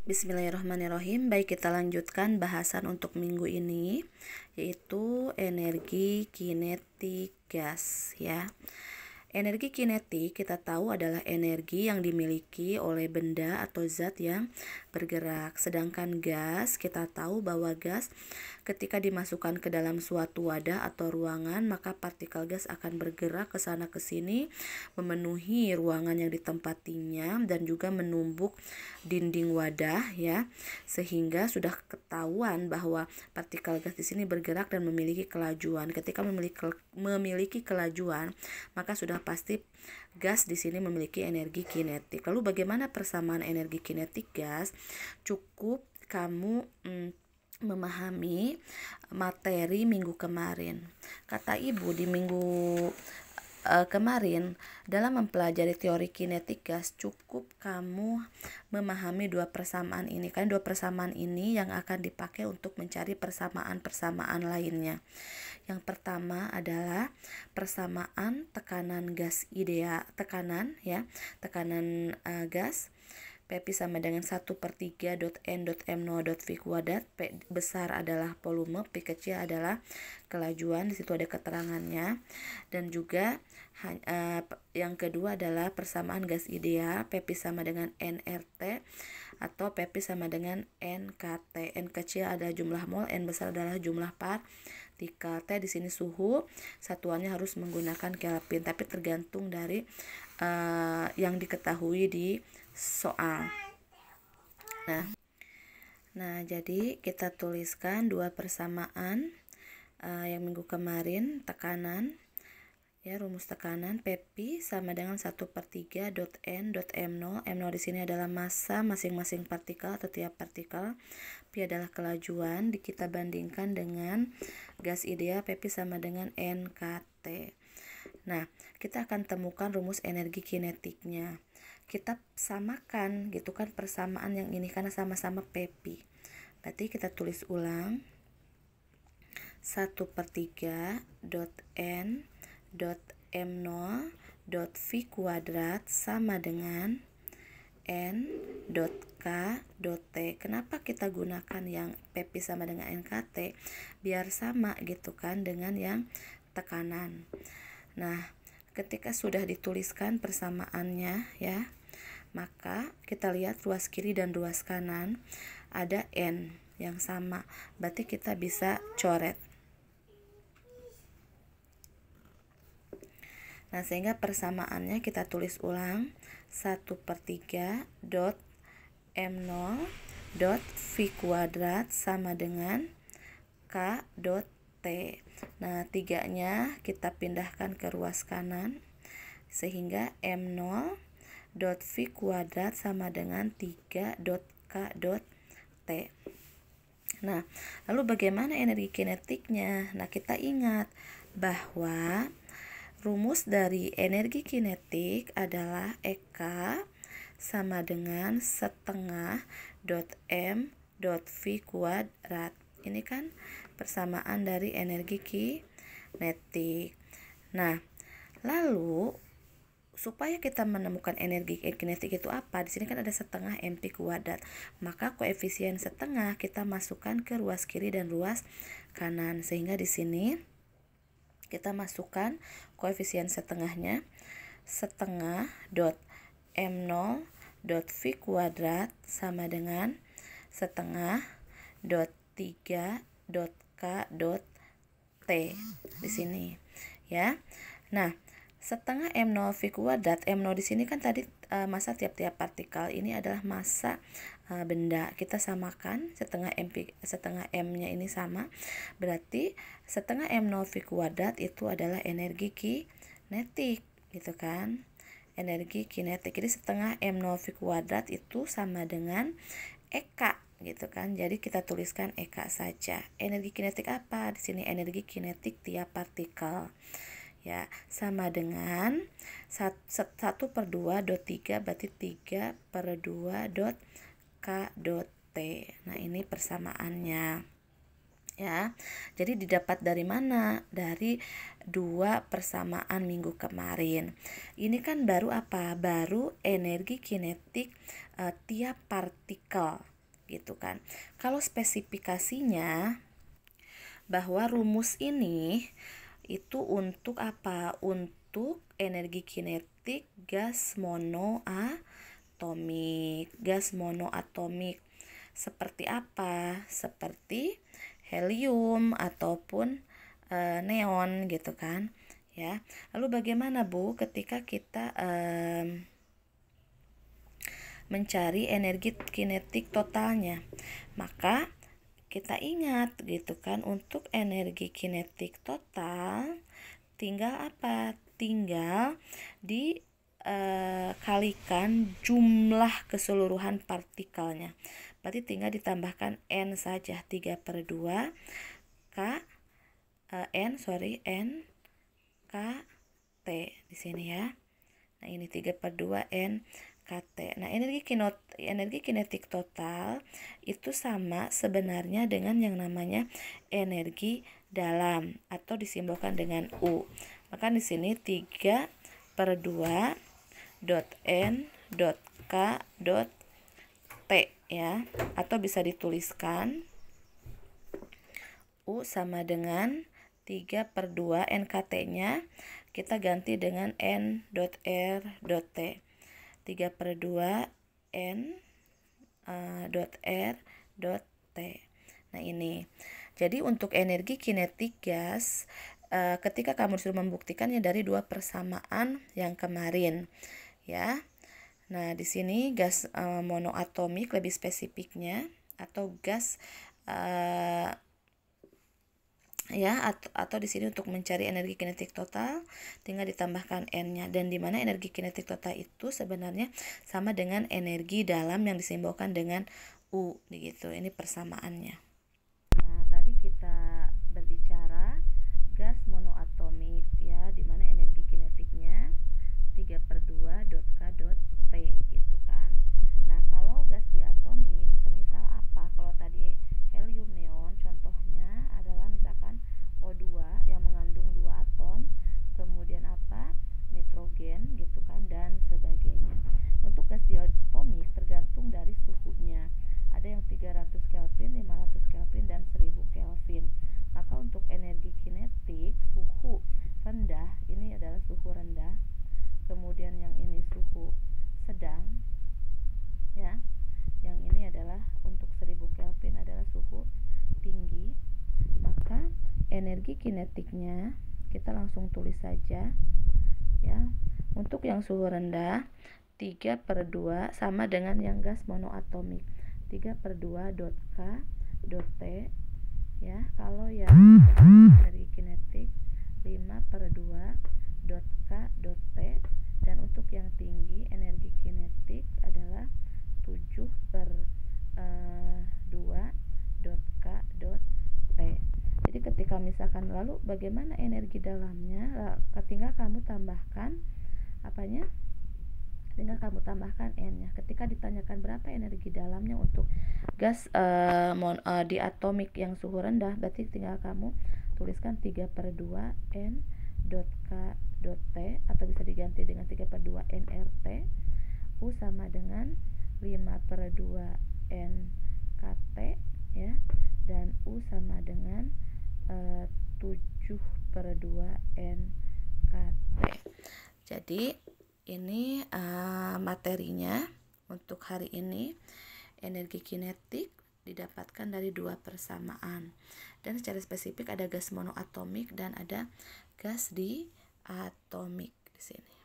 Bismillahirrahmanirrahim. Baik, kita lanjutkan bahasan untuk minggu ini, yaitu energi kinetik gas ya. Energi kinetik kita tahu adalah energi yang dimiliki oleh benda atau zat yang bergerak. Sedangkan gas, kita tahu bahwa gas ketika dimasukkan ke dalam suatu wadah atau ruangan, maka partikel gas akan bergerak ke sana ke sini, memenuhi ruangan yang ditempatinya dan juga menumbuk dinding wadah ya. Sehingga sudah ketahuan bahwa partikel gas di sini bergerak dan memiliki kelajuan. Ketika memiliki kelajuan, maka sudah pasti gas di sini memiliki energi kinetik. Lalu bagaimana persamaan energi kinetik gas? Cukup kamu memahami materi minggu kemarin. Kata ibu di minggu kemarin dalam mempelajari teori kinetik gas, cukup kamu memahami dua persamaan ini. Kan dua persamaan ini yang akan dipakai untuk mencari persamaan-persamaan lainnya. Yang pertama adalah persamaan tekanan gas ideal, tekanan gas. P sama dengan 1/3 N.M0 V kuadrat. P besar adalah volume, P kecil adalah kelajuan. Di situ ada keterangannya. Dan juga yang kedua adalah persamaan gas ideal, P sama dengan nRT atau P sama dengan nKT. N kecil adalah jumlah mol, N besar adalah jumlah partikel. T di sini suhu, satuannya harus menggunakan Kelvin, tapi tergantung dari yang diketahui di soal. Nah, jadi kita tuliskan dua persamaan yang minggu kemarin, tekanan ya, rumus tekanan P sama dengan 1/3 N.M0. M0 di sini adalah massa masing-masing partikel atau tiap partikel. P adalah kelajuan, kita bandingkan dengan gas ideal P sama dengan nKT. Nah, kita akan temukan rumus energi kinetiknya. Kita samakan gitu kan persamaan yang ini karena sama-sama P. Berarti kita tulis ulang 1/3 N.M0 V kuadrat sama dengan N.K.T. Kenapa kita gunakan yang P sama dengan NKT? Biar sama gitu kan dengan yang tekanan. Nah, ketika sudah dituliskan persamaannya ya, maka kita lihat ruas kiri dan ruas kanan ada N yang sama. Berarti kita bisa coret. Nah, sehingga persamaannya kita tulis ulang 1/3 M0 V kuadrat sama dengan K.T. Nah, 3-nya kita pindahkan ke ruas kanan sehingga M0 V kuadrat sama dengan 3.K.T. Nah, lalu bagaimana energi kinetiknya? Nah, kita ingat bahwa rumus dari energi kinetik adalah EK sama dengan setengah M V kuadrat. Ini kan persamaan dari energi kinetik. Nah, lalu supaya kita menemukan energi kinetik itu apa? Di sini kan ada setengah mv kuadrat. Maka koefisien setengah kita masukkan ke ruas kiri dan ruas kanan. Sehingga di sini kita masukkan koefisien setengahnya, setengah M0 V kuadrat sama dengan setengah 3.K.T di sini ya. Nah, setengah M0 V kuadrat, M0 di sini kan tadi massa tiap-tiap partikel, ini adalah massa benda. Kita samakan setengah M-nya ini sama. Berarti setengah M0 V kuadrat itu adalah energi kinetik gitu kan. Energi kinetik. Jadi setengah M0 V kuadrat itu sama dengan EK gitu kan. Jadi kita tuliskan EK saja. Energi kinetik apa? Di sini energi kinetik tiap partikel. Ya, sama dengan 1/2.3 berarti 3/2.K.T. Nah, ini persamaannya ya. Jadi didapat dari mana? Dari dua persamaan minggu kemarin. Ini kan baru apa? Baru energi kinetik tiap partikel gitu kan. Kalau spesifikasinya bahwa rumus ini itu untuk apa? Untuk energi kinetik gas monoatomik. Gas monoatomik seperti apa? Seperti helium ataupun neon gitu kan ya. Lalu bagaimana Bu ketika kita mencari energi kinetik totalnya? Maka kita ingat gitu kan, untuk energi kinetik total tinggal apa? Tinggal dikalikan jumlah keseluruhan partikelnya. Berarti tinggal ditambahkan N saja, 3/2 N K T di sini ya. Nah, ini 3/2 N KT. Nah, energi kinetik total itu sama sebenarnya dengan yang namanya energi dalam atau disimbolkan dengan U. Maka di sini 3/2 N K T ya, atau bisa dituliskan U sama dengan 3/2 NKT-nya kita ganti dengan N.R.T. 3/2 N.R.T. Nah, ini. Jadi untuk energi kinetik gas ketika kamu disuruh membuktikannya dari dua persamaan yang kemarin ya. Nah, di sini gas monoatomik lebih spesifiknya, atau gas ya, atau di sini untuk mencari energi kinetik total tinggal ditambahkan N-nya, dan di mana energi kinetik total itu sebenarnya sama dengan energi dalam yang disimbolkan dengan U begitu. Ini persamaannya. Nah, tadi kita berbicara gas monoatomik ya, di mana energi kinetiknya 3/2 K.T gitu kan. Nah, kalau gas diatomik semisal apa? Kalau tadi helium, neon, contohnya adalah misalkan O2 yang mengandung 2 atom, kemudian apa? Nitrogen gitu kan, dan sebagainya. Untuk gas diatomik tergantung dari suhunya. Ada yang 300 Kelvin, 500 Kelvin, dan 1000 Kelvin. Maka untuk energi kinetik suhu rendah, ini adalah suhu rendah. Kemudian yang ini suhu sedang ya. Yang ini adalah untuk 1000 Kelvin adalah suhu tinggi. Maka energi kinetiknya kita langsung tulis saja ya. Untuk yang suhu rendah 3/2 sama dengan yang gas monoatomik, 3/2 K.T ya. Kalau yang energi kinetik 5/2 K.T, dan untuk yang tinggi energi kinetik adalah 7/2 K.T. Jadi ketika misalkan lalu bagaimana energi dalamnya, tinggal kamu tambahkan apanya? Tinggal kamu tambahkan N-nya. Ketika ditanyakan berapa energi dalamnya untuk gas diatomik yang suhu rendah, berarti tinggal kamu tuliskan 3/2 N.K.T, atau bisa diganti dengan 3/2 NRT. U sama dengan 5/2 NKT ya, dan U sama dengan 7/2 NKT. Jadi ini materinya untuk hari ini. Energi kinetik didapatkan dari dua persamaan, dan secara spesifik ada gas monoatomik dan ada gas diatomik di sini.